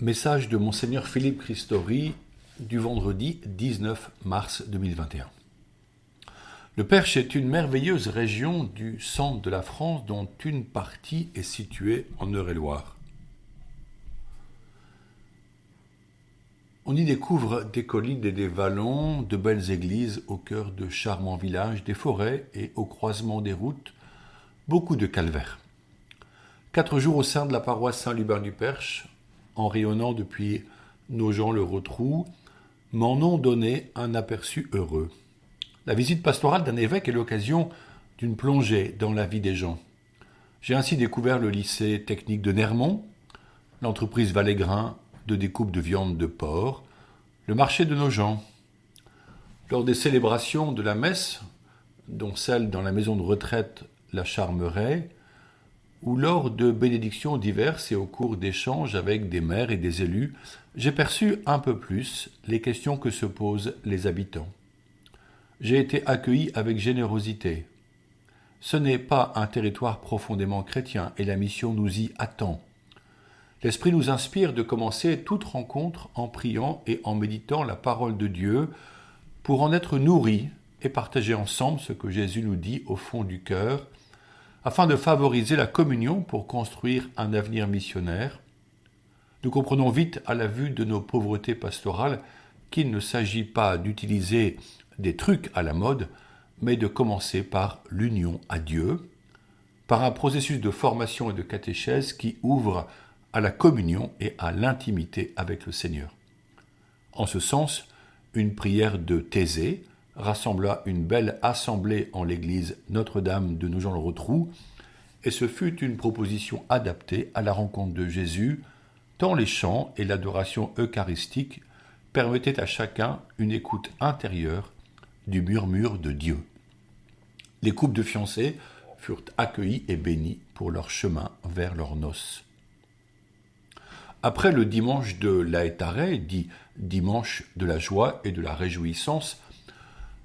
Message de Monseigneur Philippe Christori du vendredi 19 mars 2021. Le Perche est une merveilleuse région du centre de la France dont une partie est située en Eure-et-Loire. On y découvre des collines et des vallons, de belles églises au cœur de charmants villages, des forêts et au croisement des routes, beaucoup de calvaires. 4 jours au sein de la paroisse Saint-Lubin-du-Perche, en rayonnant depuis Nogent-le-Rotrou, m'en ont donné un aperçu heureux. La visite pastorale d'un évêque est l'occasion d'une plongée dans la vie des gens. J'ai ainsi découvert le lycée technique de Nermont, l'entreprise Valégrin de découpe de viande de porc, le marché de Nogent. Lors des célébrations de la messe, dont celle dans la maison de retraite La Charmeraie, ou lors de bénédictions diverses et au cours d'échanges avec des maires et des élus, j'ai perçu un peu plus les questions que se posent les habitants. J'ai été accueilli avec générosité. Ce n'est pas un territoire profondément chrétien et la mission nous y attend. L'Esprit nous inspire de commencer toute rencontre en priant et en méditant la parole de Dieu pour en être nourris et partager ensemble ce que Jésus nous dit au fond du cœur, afin de favoriser la communion pour construire un avenir missionnaire. Nous comprenons vite à la vue de nos pauvretés pastorales qu'il ne s'agit pas d'utiliser des trucs à la mode, mais de commencer par l'union à Dieu, par un processus de formation et de catéchèse qui ouvre à la communion et à l'intimité avec le Seigneur. En ce sens, une prière de Thésée rassembla une belle assemblée en l'église Notre-Dame de Nogent-le-Rotrou, et ce fut une proposition adaptée à la rencontre de Jésus, tant les chants et l'adoration eucharistique permettaient à chacun une écoute intérieure du murmure de Dieu. Les couples de fiancés furent accueillis et bénis pour leur chemin vers leurs noces. Après le dimanche de Laetare, dit dimanche de la joie et de la réjouissance,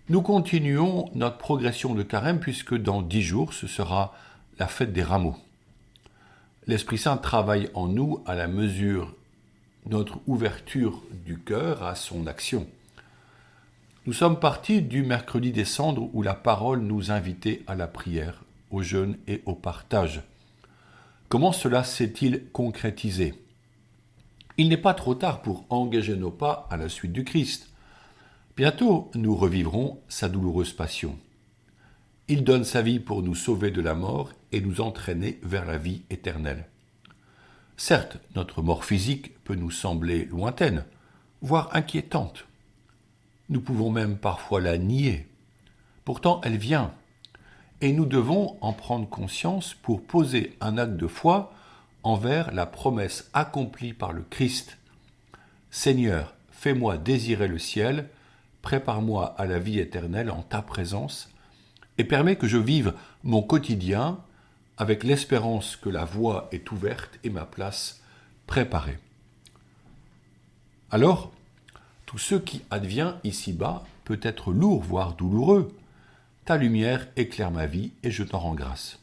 nous continuons notre progression de carême puisque dans 10 jours, ce sera la fête des rameaux. L'Esprit Saint travaille en nous à la mesure de notre ouverture du cœur à son action. Nous sommes partis du mercredi des cendres où la parole nous invitait à la prière, au jeûne et au partage. Comment cela s'est-il concrétisé ? Il n'est pas trop tard pour engager nos pas à la suite du Christ. Bientôt, nous revivrons sa douloureuse passion. Il donne sa vie pour nous sauver de la mort et nous entraîner vers la vie éternelle. Certes, notre mort physique peut nous sembler lointaine, voire inquiétante. Nous pouvons même parfois la nier. Pourtant, elle vient, et nous devons en prendre conscience pour poser un acte de foi envers la promesse accomplie par le Christ. Seigneur, fais-moi désirer le ciel, prépare-moi à la vie éternelle en ta présence et permets que je vive mon quotidien avec l'espérance que la voie est ouverte et ma place préparée. Alors, tout ce qui advient ici-bas peut être lourd, voire douloureux. Ta lumière éclaire ma vie et je t'en rends grâce.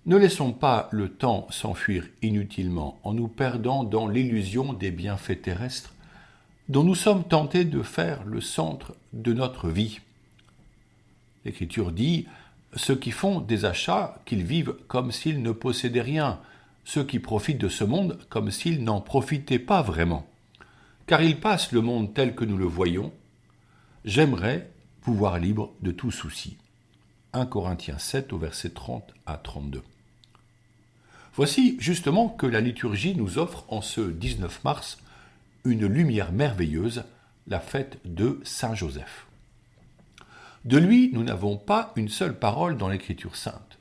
Ne laissons pas le temps s'enfuir inutilement en nous perdant dans l'illusion des bienfaits terrestres dont nous sommes tentés de faire le centre de notre vie. L'Écriture dit « Ceux qui font des achats, qu'ils vivent comme s'ils ne possédaient rien, ceux qui profitent de ce monde comme s'ils n'en profitaient pas vraiment. Car ils passent le monde tel que nous le voyons. J'aimerais pouvoir libre de tout souci. » 1 Corinthiens 7 au verset 30 à 32. Voici justement que la liturgie nous offre en ce 19 mars une lumière merveilleuse, la fête de Saint Joseph. De lui, nous n'avons pas une seule parole dans l'Écriture sainte.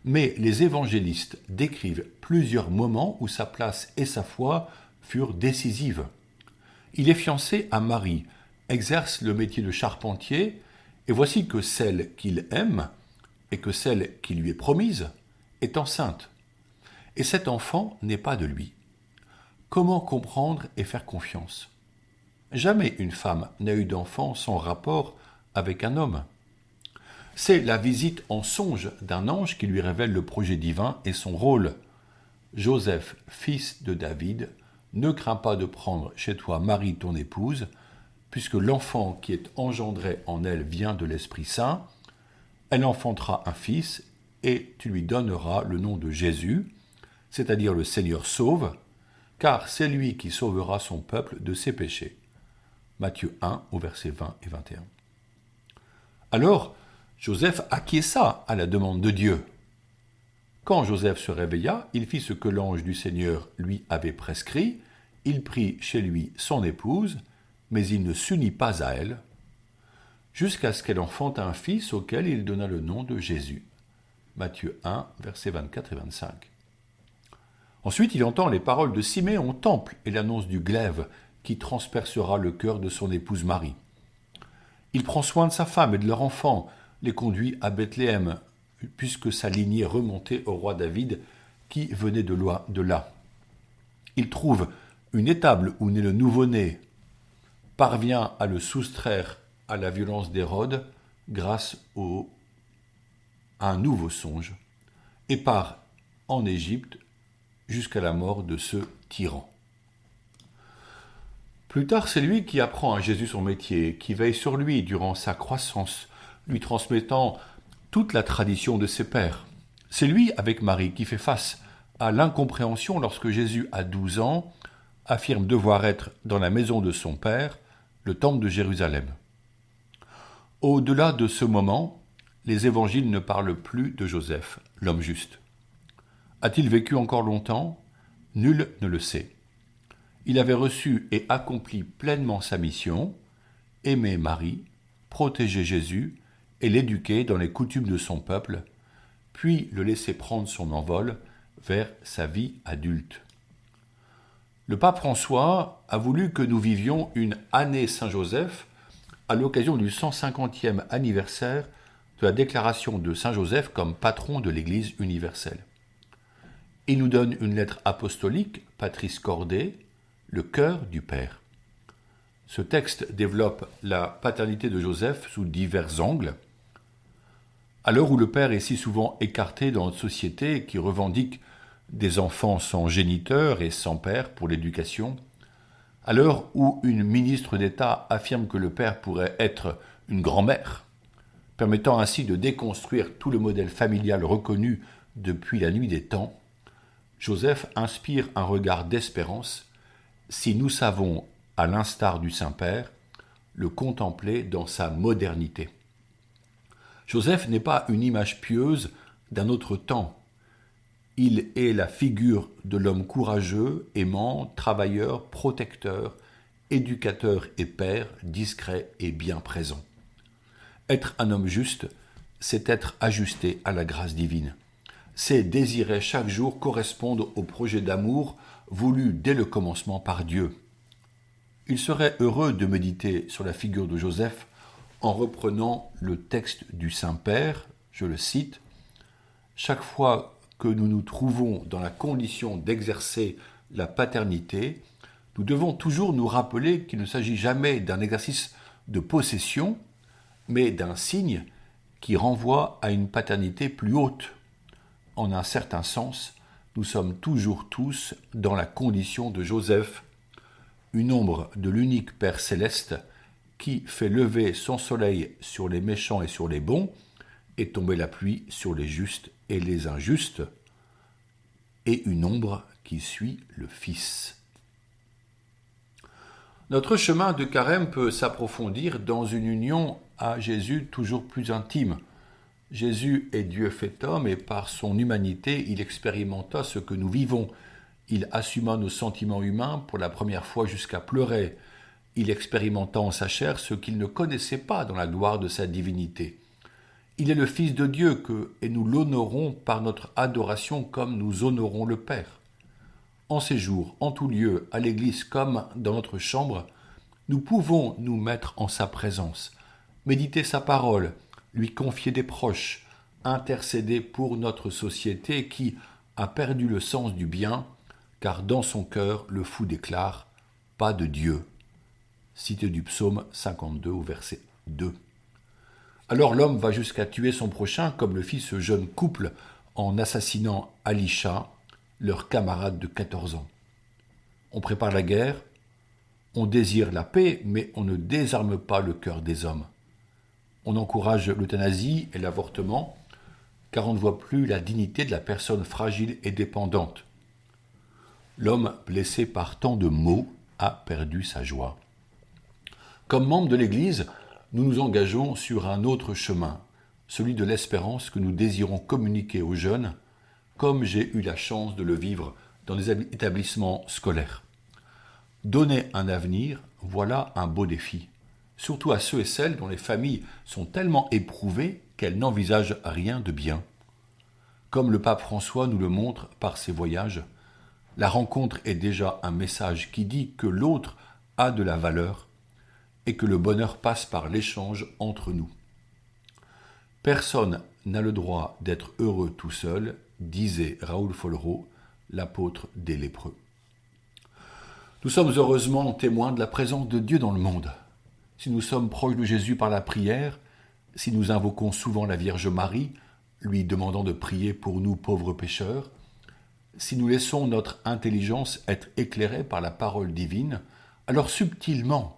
Mais les évangélistes décrivent plusieurs moments où sa place et sa foi furent décisives. Il est fiancé à Marie, exerce le métier de charpentier, et voici que celle qu'il aime, et que celle qui lui est promise, est enceinte. Et cet enfant n'est pas de lui. Comment comprendre et faire confiance ? Jamais une femme n'a eu d'enfant sans rapport avec un homme. C'est la visite en songe d'un ange qui lui révèle le projet divin et son rôle. Joseph, fils de David, ne crains pas de prendre chez toi Marie ton épouse, puisque l'enfant qui est engendré en elle vient de l'Esprit Saint. Elle enfantera un fils, et tu lui donneras le nom de Jésus, c'est-à-dire le Seigneur sauve, car c'est lui qui sauvera son peuple de ses péchés. Matthieu 1, au verset 20 et 21. Alors, Joseph acquiesça à la demande de Dieu. Quand Joseph se réveilla, il fit ce que l'ange du Seigneur lui avait prescrit. Il prit chez lui son épouse, mais il ne s'unit pas à elle, jusqu'à ce qu'elle enfanta un fils auquel il donna le nom de Jésus. Matthieu 1, versets 24 et 25. Ensuite, il entend les paroles de Siméon au temple et l'annonce du glaive qui transpercera le cœur de son épouse Marie. Il prend soin de sa femme et de leur enfant, les conduit à Bethléem, puisque sa lignée remontait au roi David qui venait de là. Il trouve une étable où naît le nouveau-né, parvient à le soustraire à la violence d'Hérode grâce à un nouveau songe, et part en Égypte jusqu'à la mort de ce tyran. Plus tard, c'est lui qui apprend à Jésus son métier, qui veille sur lui durant sa croissance, lui transmettant toute la tradition de ses pères. C'est lui, avec Marie, qui fait face à l'incompréhension lorsque Jésus, à 12 ans, affirme devoir être dans la maison de son père, le temple de Jérusalem. Au-delà de ce moment, les évangiles ne parlent plus de Joseph, l'homme juste. A-t-il vécu encore longtemps ? Nul ne le sait. Il avait reçu et accompli pleinement sa mission, aimer Marie, protéger Jésus et l'éduquer dans les coutumes de son peuple, puis le laisser prendre son envol vers sa vie adulte. Le pape François a voulu que nous vivions une année Saint-Joseph à l'occasion du 150e anniversaire de la déclaration de Saint-Joseph comme patron de l'Église universelle. Il nous donne une lettre apostolique, Patris Cordé, le cœur du Père. Ce texte développe la paternité de Joseph sous divers angles. À l'heure où le Père est si souvent écarté dans notre société qui revendique des enfants sans géniteur et sans père pour l'éducation, à l'heure où une ministre d'État affirme que le Père pourrait être une grand-mère, permettant ainsi de déconstruire tout le modèle familial reconnu depuis la nuit des temps, Joseph inspire un regard d'espérance si nous savons, à l'instar du Saint-Père, le contempler dans sa modernité. Joseph n'est pas une image pieuse d'un autre temps. Il est la figure de l'homme courageux, aimant, travailleur, protecteur, éducateur et père, discret et bien présent. Être un homme juste, c'est être ajusté à la grâce divine. C'est désirer chaque jour correspondre au projet d'amour voulu dès le commencement par Dieu. Il serait heureux de méditer sur la figure de Joseph en reprenant le texte du Saint-Père, je le cite, « Chaque fois que nous nous trouvons dans la condition d'exercer la paternité, nous devons toujours nous rappeler qu'il ne s'agit jamais d'un exercice de possession, mais d'un signe qui renvoie à une paternité plus haute. En un certain sens, nous sommes toujours tous dans la condition de Joseph, une ombre de l'unique Père céleste qui fait lever son soleil sur les méchants et sur les bons, et tomber la pluie sur les justes et les injustes, et une ombre qui suit le Fils. Notre chemin de carême peut s'approfondir dans une union à Jésus toujours plus intime. Jésus est Dieu fait homme et par son humanité, il expérimenta ce que nous vivons. Il assuma nos sentiments humains pour la première fois jusqu'à pleurer. Il expérimenta en sa chair ce qu'il ne connaissait pas dans la gloire de sa divinité. Il est le Fils de Dieu et nous l'honorons par notre adoration comme nous honorons le Père. En ces jours, en tout lieu, à l'Église comme dans notre chambre, nous pouvons nous mettre en sa présence, méditer sa parole, lui confier des proches, intercéder pour notre société qui a perdu le sens du bien, car dans son cœur, le fou déclare « pas de Dieu ». Cité du psaume 52 au verset 2. Alors l'homme va jusqu'à tuer son prochain comme le fit ce jeune couple en assassinant Alisha, leurs camarades de 14 ans. On prépare la guerre, on désire la paix, mais on ne désarme pas le cœur des hommes. On encourage l'euthanasie et l'avortement, car on ne voit plus la dignité de la personne fragile et dépendante. L'homme blessé par tant de maux a perdu sa joie. Comme membres de l'Église, nous nous engageons sur un autre chemin, celui de l'espérance que nous désirons communiquer aux jeunes, comme j'ai eu la chance de le vivre dans des établissements scolaires. Donner un avenir, voilà un beau défi, surtout à ceux et celles dont les familles sont tellement éprouvées qu'elles n'envisagent rien de bien. Comme le pape François nous le montre par ses voyages, la rencontre est déjà un message qui dit que l'autre a de la valeur et que le bonheur passe par l'échange entre nous. Personne n'a le droit d'être heureux tout seul, disait Raoul Follereau, l'apôtre des lépreux. Nous sommes heureusement témoins de la présence de Dieu dans le monde. Si nous sommes proches de Jésus par la prière, si nous invoquons souvent la Vierge Marie, lui demandant de prier pour nous pauvres pécheurs, si nous laissons notre intelligence être éclairée par la parole divine, alors subtilement,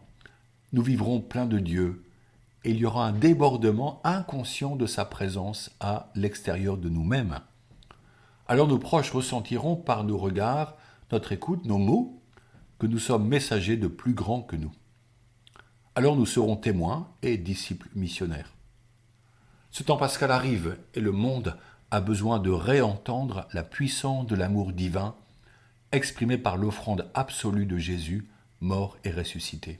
nous vivrons pleins de Dieu et il y aura un débordement inconscient de sa présence à l'extérieur de nous-mêmes. Alors nos proches ressentiront par nos regards, notre écoute, nos mots, que nous sommes messagers de plus grands que nous. Alors nous serons témoins et disciples missionnaires. Ce temps pascal arrive et le monde a besoin de réentendre la puissance de l'amour divin exprimée par l'offrande absolue de Jésus, mort et ressuscité.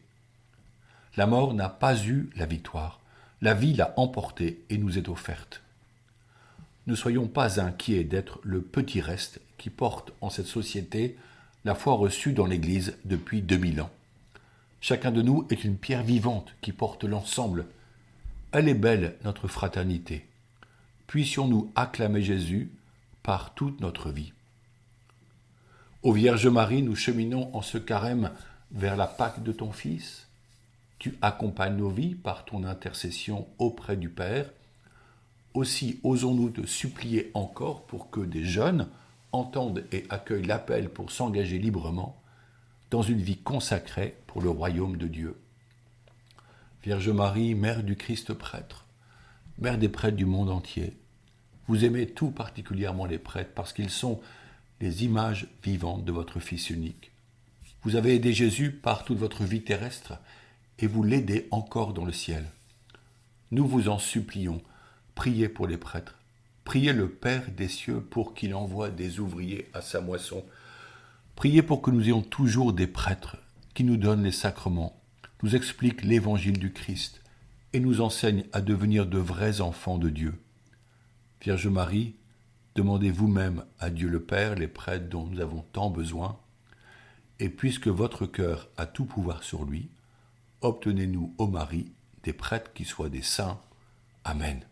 La mort n'a pas eu la victoire, la vie l'a emportée et nous est offerte. Ne soyons pas inquiets d'être le petit reste qui porte en cette société la foi reçue dans l'Église depuis 2000 ans. Chacun de nous est une pierre vivante qui porte l'ensemble. Elle est belle, notre fraternité. Puissions-nous acclamer Jésus par toute notre vie. Ô Vierge Marie, nous cheminons en ce carême vers la Pâque de ton Fils. Tu accompagnes nos vies par ton intercession auprès du Père. Aussi osons-nous te supplier encore pour que des jeunes entendent et accueillent l'appel pour s'engager librement dans une vie consacrée pour le royaume de Dieu. Vierge Marie, Mère du Christ prêtre, Mère des prêtres du monde entier, vous aimez tout particulièrement les prêtres parce qu'ils sont les images vivantes de votre Fils unique. Vous avez aidé Jésus par toute votre vie terrestre et vous l'aidez encore dans le ciel. Nous vous en supplions, priez pour les prêtres. Priez le Père des cieux pour qu'il envoie des ouvriers à sa moisson. Priez pour que nous ayons toujours des prêtres qui nous donnent les sacrements, nous expliquent l'évangile du Christ et nous enseignent à devenir de vrais enfants de Dieu. Vierge Marie, demandez vous-même à Dieu le Père les prêtres dont nous avons tant besoin, et puisque votre cœur a tout pouvoir sur lui, obtenez-nous, ô Marie, des prêtres qui soient des saints. Amen.